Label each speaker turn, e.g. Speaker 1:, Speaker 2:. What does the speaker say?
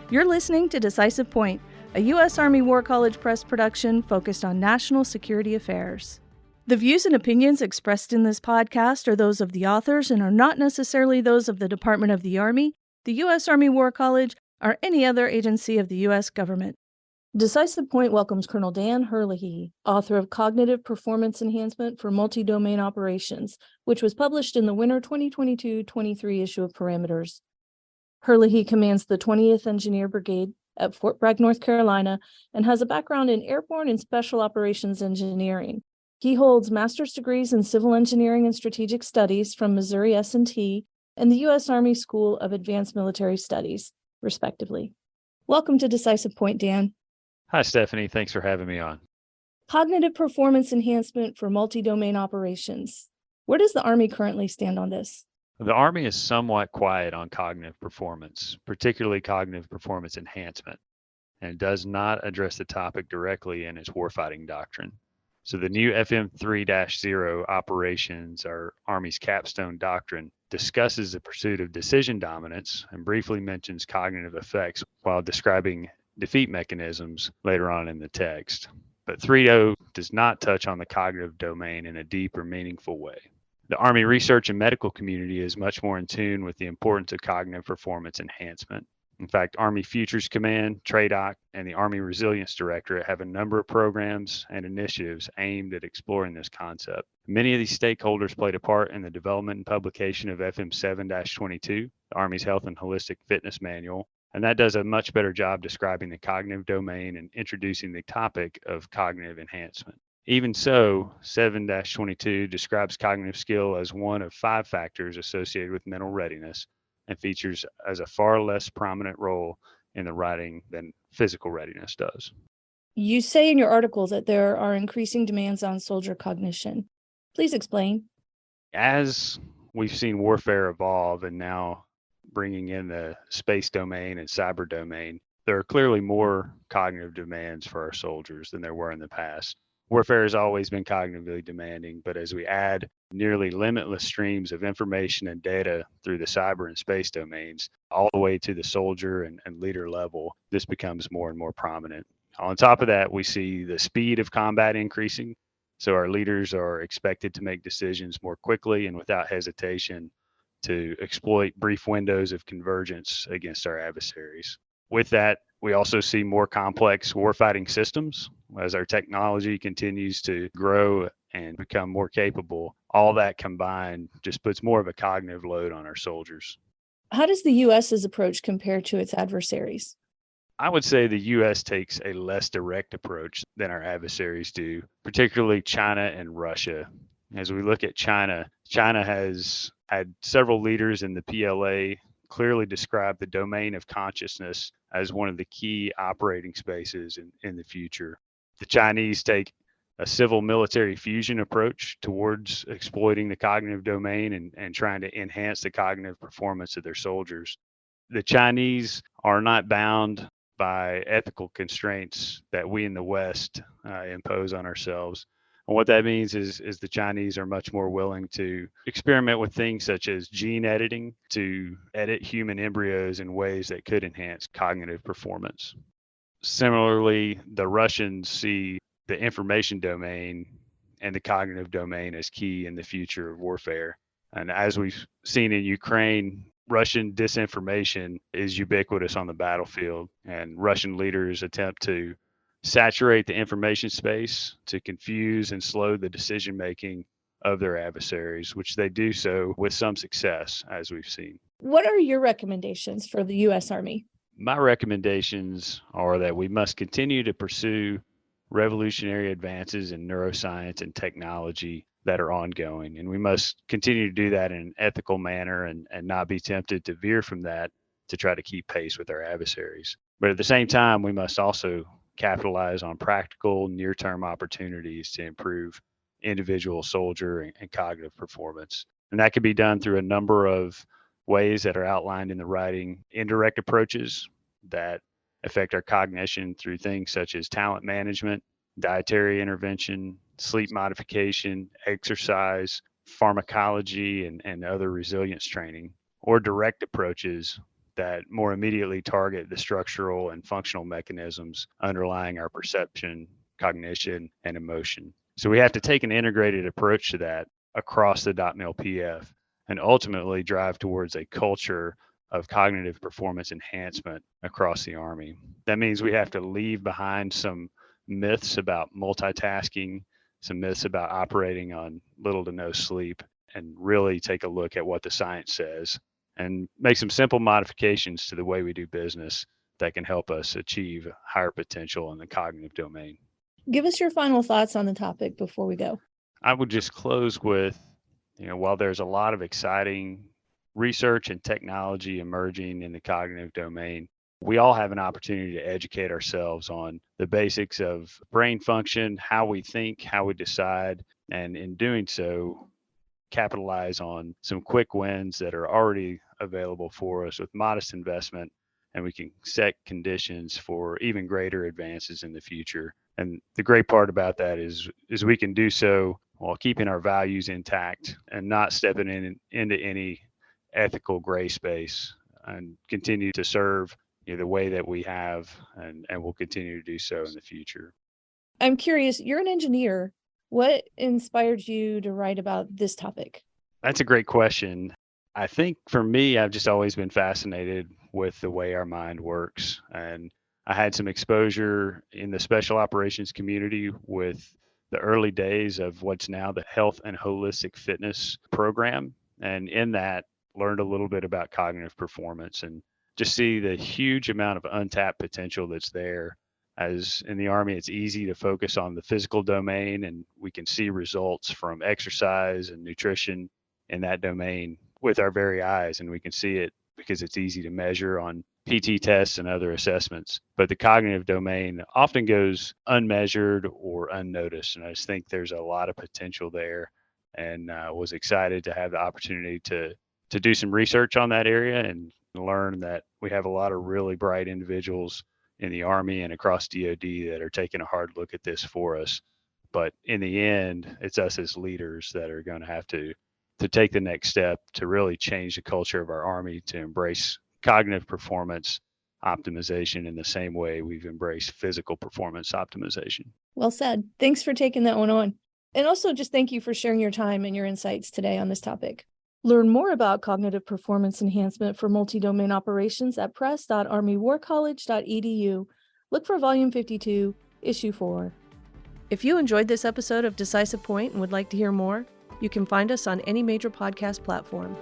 Speaker 1: You're listening to Decisive Point, a U.S. Army War College Press production focused on national security affairs. The views and opinions expressed in this podcast are those of the authors and are not necessarily those of the Department of the Army, the U.S. Army War College, or any other agency of the U.S. government. Decisive Point welcomes Colonel Dan Herlihy, author of Cognitive Performance Enhancement for Multi-Domain Operations, which was published in the winter 2022-23 issue of Parameters. Herlihy commands the 20th Engineer Brigade at Fort Bragg, North Carolina, and has a background in airborne and special operations engineering. He holds master's degrees in civil engineering and strategic studies from Missouri S&T and the U.S. Army School of Advanced Military Studies, respectively. Welcome to Decisive Point, Dan.
Speaker 2: Hi, Stephanie. Thanks for having me on.
Speaker 1: Cognitive Performance Enhancement for Multi-Domain Operations. Where does the Army currently stand on this?
Speaker 2: The Army is somewhat quiet on cognitive performance, particularly cognitive performance enhancement, and does not address the topic directly in its warfighting doctrine. So the new FM 3-0 operations, our Army's capstone doctrine, discusses the pursuit of decision dominance and briefly mentions cognitive effects while describing defeat mechanisms later on in the text. But 3.0 does not touch on the cognitive domain in a deep or meaningful way. The Army research and medical community is much more in tune with the importance of cognitive performance enhancement. In fact, Army Futures Command, TRADOC, and the Army Resilience Directorate have a number of programs and initiatives aimed at exploring this concept. Many of these stakeholders played a part in the development and publication of FM 7-22, the Army's Health and Holistic Fitness Manual, and that does a much better job describing the cognitive domain and introducing the topic of cognitive enhancement. Even so, 7-22 describes cognitive skill as one of 5 factors associated with mental readiness and features as a far less prominent role in the writing than physical readiness does.
Speaker 1: You say in your article that there are increasing demands on soldier cognition. Please explain.
Speaker 2: As we've seen warfare evolve and now bringing in the space domain and cyber domain, there are clearly more cognitive demands for our soldiers than there were in the past. Warfare has always been cognitively demanding, but as we add nearly limitless streams of information and data through the cyber and space domains, all the way to the soldier and leader level, this becomes more and more prominent. On top of that, we see the speed of combat increasing. So our leaders are expected to make decisions more quickly and without hesitation to exploit brief windows of convergence against our adversaries. With that, we also see more complex warfighting systems as our technology continues to grow and become more capable. All that combined just puts more of a cognitive load on our soldiers.
Speaker 1: How does the U.S.'s approach compare to its adversaries?
Speaker 2: I would say the U.S. takes a less direct approach than our adversaries do, particularly China and Russia. As we look at China, China has had several leaders in the PLA clearly describe the domain of consciousness as one of the key operating spaces in the future. The Chinese take a civil military fusion approach towards exploiting the cognitive domain and trying to enhance the cognitive performance of their soldiers. The Chinese are not bound by ethical constraints that we in the West impose on ourselves. And what that means is the Chinese are much more willing to experiment with things such as gene editing to edit human embryos in ways that could enhance cognitive performance. Similarly, the Russians see the information domain and the cognitive domain as key in the future of warfare. And as we've seen in Ukraine, Russian disinformation is ubiquitous on the battlefield, and Russian leaders attempt to saturate the information space to confuse and slow the decision-making of their adversaries, which they do so with some success, as we've seen.
Speaker 1: What are your recommendations for the U.S. Army?
Speaker 2: My recommendations are that we must continue to pursue revolutionary advances in neuroscience and technology that are ongoing, and we must continue to do that in an ethical manner and not be tempted to veer from that to try to keep pace with our adversaries. But at the same time, we must also capitalize on practical near-term opportunities to improve individual soldier and cognitive performance. And that can be done through a number of ways that are outlined in the writing. Indirect approaches that affect our cognition through things such as talent management, dietary intervention, sleep modification, exercise, pharmacology, and other resilience training, or direct approaches that more immediately target the structural and functional mechanisms underlying our perception, cognition, and emotion. So we have to take an integrated approach to that across the .mil PF and ultimately drive towards a culture of cognitive performance enhancement across the Army. That means we have to leave behind some myths about multitasking, some myths about operating on little to no sleep, and really take a look at what the science says and make some simple modifications to the way we do business that can help us achieve higher potential in the cognitive domain.
Speaker 1: Give us your final thoughts on the topic before we go.
Speaker 2: I would just close with, while there's a lot of exciting research and technology emerging in the cognitive domain, we all have an opportunity to educate ourselves on the basics of brain function, how we think, how we decide, and in doing so, capitalize on some quick wins that are already available for us with modest investment, and we can set conditions for even greater advances in the future. And the great part about that is we can do so while keeping our values intact and not stepping into any ethical gray space, and continue to serve the way that we have and will continue to do so in the future.
Speaker 1: I'm curious, you're an engineer. What inspired you to write about this topic?
Speaker 2: That's a great question. I think for me, I've just always been fascinated with the way our mind works. And I had some exposure in the special operations community with the early days of what's now the Health and Holistic Fitness program. And in that, learned a little bit about cognitive performance and just see the huge amount of untapped potential that's there. As in the Army, it's easy to focus on the physical domain, and we can see results from exercise and nutrition in that domain with our very eyes, and we can see it because it's easy to measure on PT tests and other assessments. But the cognitive domain often goes unmeasured or unnoticed, and I just think there's a lot of potential there, and was excited to have the opportunity to do some research on that area and learn that we have a lot of really bright individuals in the Army and across DoD that are taking a hard look at this for us. But in the end, it's us as leaders that are going to have to take the next step to really change the culture of our Army to embrace cognitive performance optimization in the same way we've embraced physical performance optimization.
Speaker 1: Well said. Thanks for taking that one on. And also just thank you for sharing your time and your insights today on this topic. Learn more about cognitive performance enhancement for multi-domain operations at press.armywarcollege.edu. Look for Volume 52, Issue 4. If you enjoyed this episode of Decisive Point and would like to hear more, you can find us on any major podcast platform.